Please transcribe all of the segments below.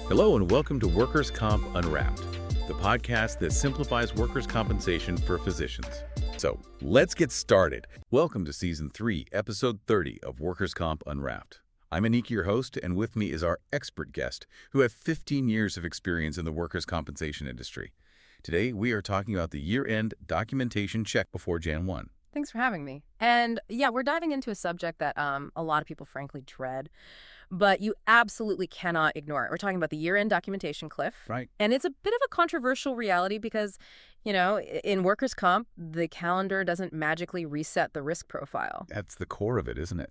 Hello and welcome to Workers' Comp Unwrapped, the podcast that simplifies workers' compensation for physicians. So, let's get started. Welcome to Season 3, Episode 30 of Workers' Comp Unwrapped. I'm Anique, your host, and with me is our expert guest, who have 15 years of experience in the workers' compensation industry. Today, we are talking about the year-end documentation check before Jan 1. Thanks for having me. And yeah, we're diving into a subject that a lot of people frankly dread, but you absolutely cannot ignore it. We're talking about the year-end documentation cliff. Right. And it's a bit of a controversial reality because, in workers' comp, the calendar doesn't magically reset the risk profile. That's the core of it, isn't it?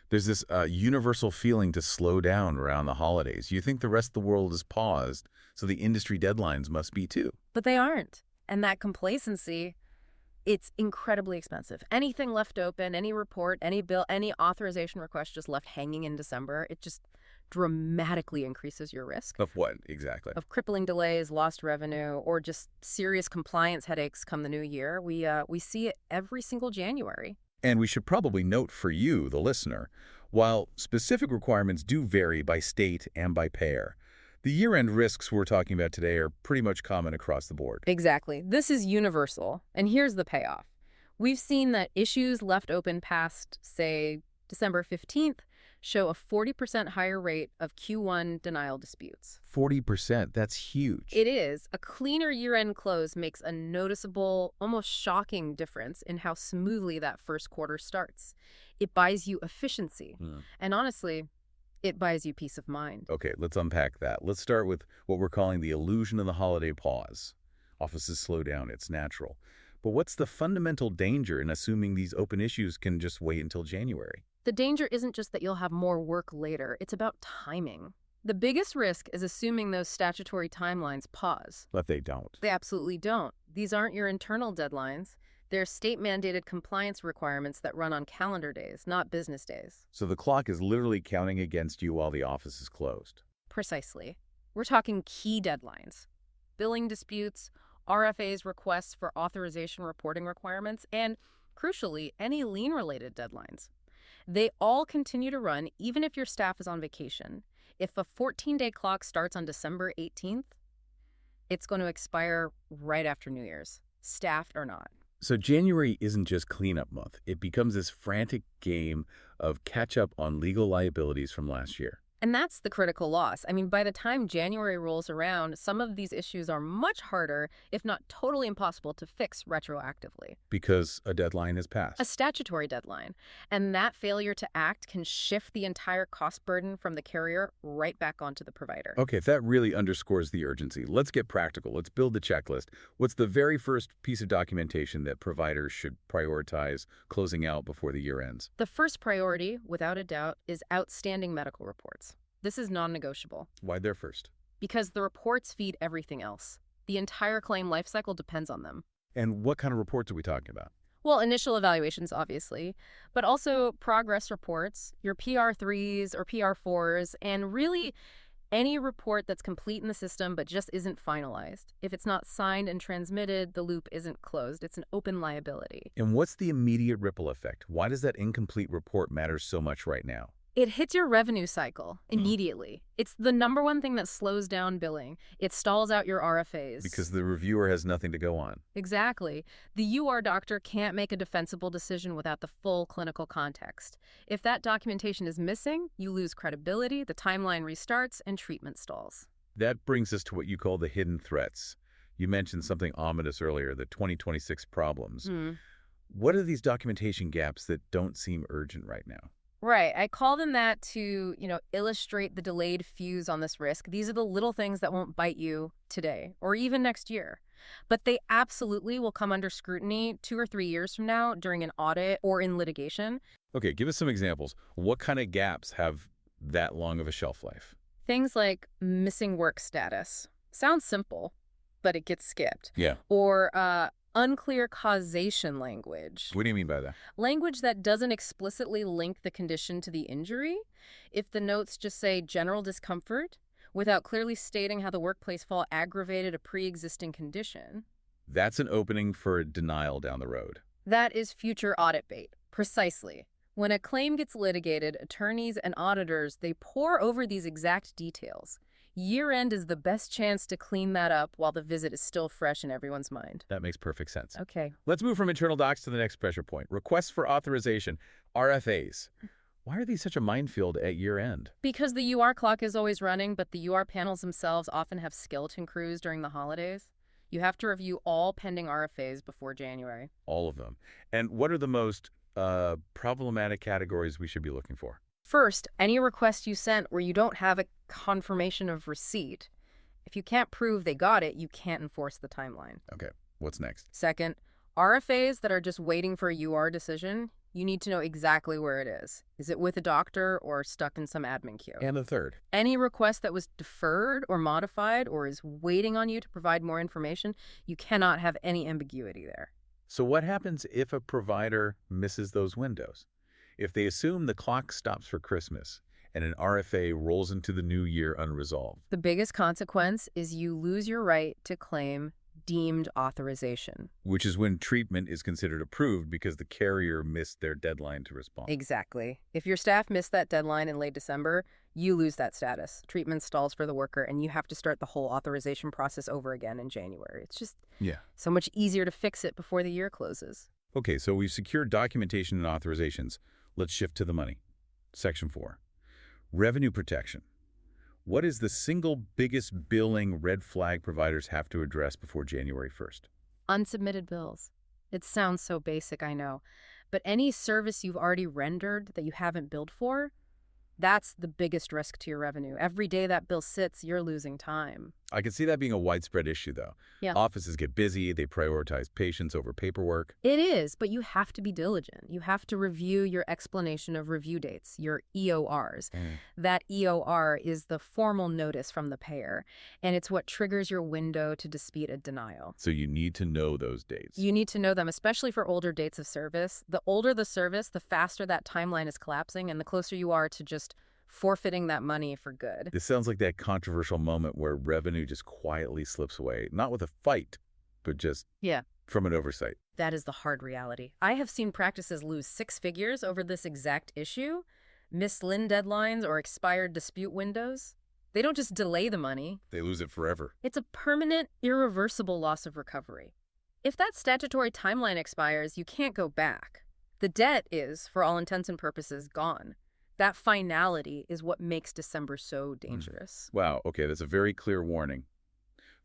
There's this universal feeling to slow down around the holidays. You think the rest of the world is paused, so the industry deadlines must be too. But they aren't. And that complacency, it's incredibly expensive. Anything left open, any report, any bill, any authorization request just left hanging in December, it just dramatically increases your risk. Of what, exactly? Of crippling delays, lost revenue, or just serious compliance headaches come the new year. We see it every single January. And we should probably note for you, the listener, while specific requirements do vary by state and by payer, the year-end risks we're talking about today are pretty much common across the board. Exactly. This is universal. And here's the payoff. We've seen that issues left open past, say, December 15th show a 40% higher rate of Q1 denial disputes. 40%, that's huge. It is. A cleaner year-end close makes a noticeable, almost shocking difference in how smoothly that first quarter starts. It buys you efficiency. And honestly, it buys you peace of mind. Okay, let's unpack that. Let's start with what we're calling the illusion of the holiday pause. Offices slow down, it's natural. But what's the fundamental danger in assuming these open issues can just wait until January? The danger isn't just that you'll have more work later, it's about timing. The biggest risk is assuming those statutory timelines pause. But they don't. They absolutely don't. These aren't your internal deadlines. They're state-mandated compliance requirements that run on calendar days, not business days. So the clock is literally counting against you while the office is closed. Precisely. We're talking key deadlines. Billing disputes, RFAs requests for authorization reporting requirements, and, crucially, any lien-related deadlines. They all continue to run even if your staff is on vacation. If a 14-day clock starts on December 18th, it's going to expire right after New Year's, staffed or not. So January isn't just cleanup month. It becomes this frantic game of catch up on legal liabilities from last year. And that's the critical loss. I mean, by the time January rolls around, some of these issues are much harder, if not totally impossible, to fix retroactively. Because a deadline has passed. A statutory deadline. And that failure to act can shift the entire cost burden from the carrier right back onto the provider. Okay, that really underscores the urgency. Let's get practical. Let's build the checklist. What's the very first piece of documentation that providers should prioritize closing out before the year ends? The first priority, without a doubt, is outstanding medical reports. This is non-negotiable. Why they're first? Because the reports feed everything else. The entire claim lifecycle depends on them. And what kind of reports are we talking about? Well, initial evaluations, obviously, but also progress reports, your PR3s or PR4s, and really any report that's complete in the system but just isn't finalized. If it's not signed and transmitted, the loop isn't closed. It's an open liability. And what's the immediate ripple effect? Why does that incomplete report matter so much right now? It hits your revenue cycle immediately. It's the number one thing that slows down billing. It stalls out your RFAs. Because the reviewer has nothing to go on. Exactly. The UR doctor can't make a defensible decision without the full clinical context. If that documentation is missing, you lose credibility, the timeline restarts, and treatment stalls. That brings us to what you call the hidden threats. You mentioned something ominous earlier, the 2026 problems. What are these documentation gaps that don't seem urgent right now? Right. I call them that to, illustrate the delayed fuse on this risk. These are the little things that won't bite you today or even next year. But they absolutely will come under scrutiny 2 or 3 years from now during an audit or in litigation. Okay, give us some examples. What kind of gaps have that long of a shelf life? Things like missing work status. Sounds simple, but it gets skipped. Yeah. Or unclear causation language. What do you mean by that? Language that doesn't explicitly link the condition to the injury. If the notes just say general discomfort without clearly stating how the workplace fall aggravated a pre-existing condition. That's an opening for a denial down the road. That is future audit bait. Precisely. When a claim gets litigated, attorneys and auditors, they pore over these exact details. Year-end is the best chance to clean that up while the visit is still fresh in everyone's mind. That makes perfect sense. Okay. Let's move from internal docs to the next pressure point. Requests for authorization, RFAs. Why are these such a minefield at year-end? Because the UR clock is always running, but the UR panels themselves often have skeleton crews during the holidays. You have to review all pending RFAs before January. All of them. And what are the most problematic categories we should be looking for? First, any request you sent where you don't have a confirmation of receipt. If you can't prove they got it, you can't enforce the timeline. Okay, what's next? Second, RFAs that are just waiting for a UR decision, you need to know exactly where it is. Is it with a doctor or stuck in some admin queue? And the third. Any request that was deferred or modified or is waiting on you to provide more information, you cannot have any ambiguity there. So what happens if a provider misses those windows? If they assume the clock stops for Christmas and an RFA rolls into the new year unresolved? The biggest consequence is you lose your right to claim deemed authorization. Which is when treatment is considered approved because the carrier missed their deadline to respond. Exactly. If your staff missed that deadline in late December, you lose that status. Treatment stalls for the worker, and you have to start the whole authorization process over again in January. It's just so much easier to fix it before the year closes. Okay, so we've secured documentation and authorizations. Let's shift to the money. Section 4. Revenue protection. What is the single biggest billing red flag providers have to address before January 1st? Unsubmitted bills. It sounds so basic, I know. But any service you've already rendered that you haven't billed for, that's the biggest risk to your revenue. Every day that bill sits, you're losing time. I can see that being a widespread issue, though. Yeah. Offices get busy, they prioritize patients over paperwork. It is, but you have to be diligent. You have to review your explanation of review dates, your EORs. That EOR is the formal notice from the payer, and it's what triggers your window to dispute a denial. So you need to know those dates. You need to know them, especially for older dates of service. The older the service, the faster that timeline is collapsing, and the closer you are to just forfeiting that money for good. This sounds like that controversial moment where revenue just quietly slips away, not with a fight, but just from an oversight. That is the hard reality. I have seen practices lose 6 figures over this exact issue, missed Lien deadlines or expired dispute windows. They don't just delay the money. They lose it forever. It's a permanent, irreversible loss of recovery. If that statutory timeline expires, you can't go back. The debt is, for all intents and purposes, gone. That finality is what makes December so dangerous. Wow, okay, that's a very clear warning.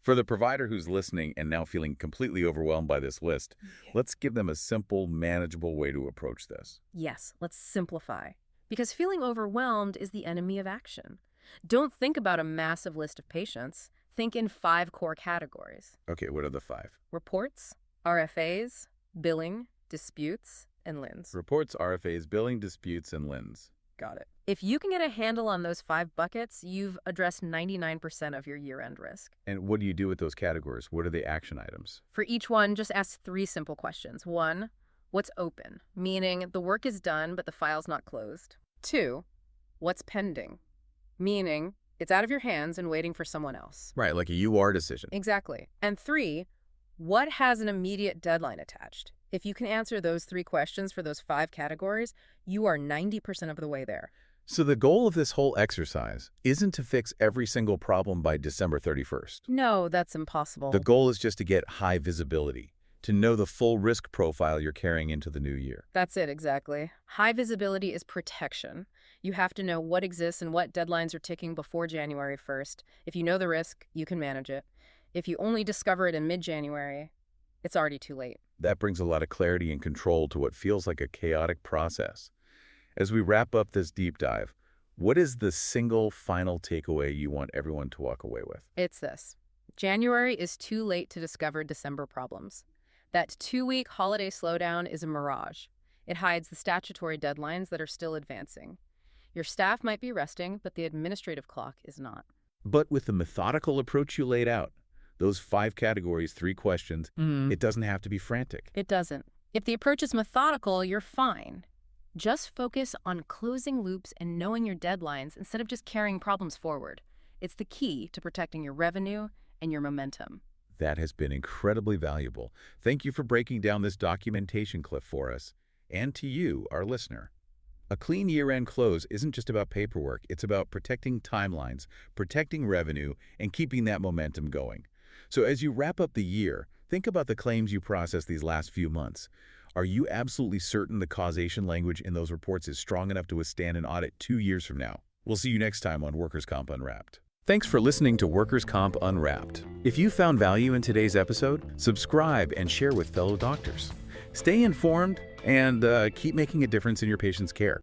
For the provider who's listening and now feeling completely overwhelmed by this list, let's give them a simple, manageable way to approach this. Yes, let's simplify. Because feeling overwhelmed is the enemy of action. Don't think about a massive list of patients. Think in 5 core categories. Okay, what are the 5? Reports, RFAs, billing, disputes, and Liens. Reports, RFAs, billing, disputes, and Liens. Got it. If you can get a handle on those 5 buckets, you've addressed 99% of your year-end risk. And what do you do with those categories? What are the action items? For each one, just ask 3 simple questions. 1, what's open? Meaning the work is done, but the file's not closed. 2, what's pending? Meaning it's out of your hands and waiting for someone else. Right, like a UR decision. Exactly. And 3, what has an immediate deadline attached? If you can answer those 3 questions for those 5 categories, you are 90% of the way there. So the goal of this whole exercise isn't to fix every single problem by December 31st. No, that's impossible. The goal is just to get high visibility, to know the full risk profile you're carrying into the new year. That's it, exactly. High visibility is protection. You have to know what exists and what deadlines are ticking before January 1st. If you know the risk, you can manage it. If you only discover it in mid-January, it's already too late. That brings a lot of clarity and control to what feels like a chaotic process. As we wrap up this deep dive, what is the single final takeaway you want everyone to walk away with? It's this. January is too late to discover December problems. That 2-week holiday slowdown is a mirage. It hides the statutory deadlines that are still advancing. Your staff might be resting, but the administrative clock is not. But with the methodical approach you laid out, those 5 categories, 3 questions, it doesn't have to be frantic. It doesn't. If the approach is methodical, you're fine. Just focus on closing loops and knowing your deadlines instead of just carrying problems forward. It's the key to protecting your revenue and your momentum. That has been incredibly valuable. Thank you for breaking down this documentation cliff for us, and to you, our listener. A clean year-end close isn't just about paperwork, it's about protecting timelines, protecting revenue, and keeping that momentum going. So as you wrap up the year, think about the claims you processed these last few months. Are you absolutely certain the causation language in those reports is strong enough to withstand an audit 2 years from now? We'll see you next time on Workers' Comp Unwrapped. Thanks for listening to Workers' Comp Unwrapped. If you found value in today's episode, subscribe and share with fellow doctors. Stay informed and keep making a difference in your patient's care.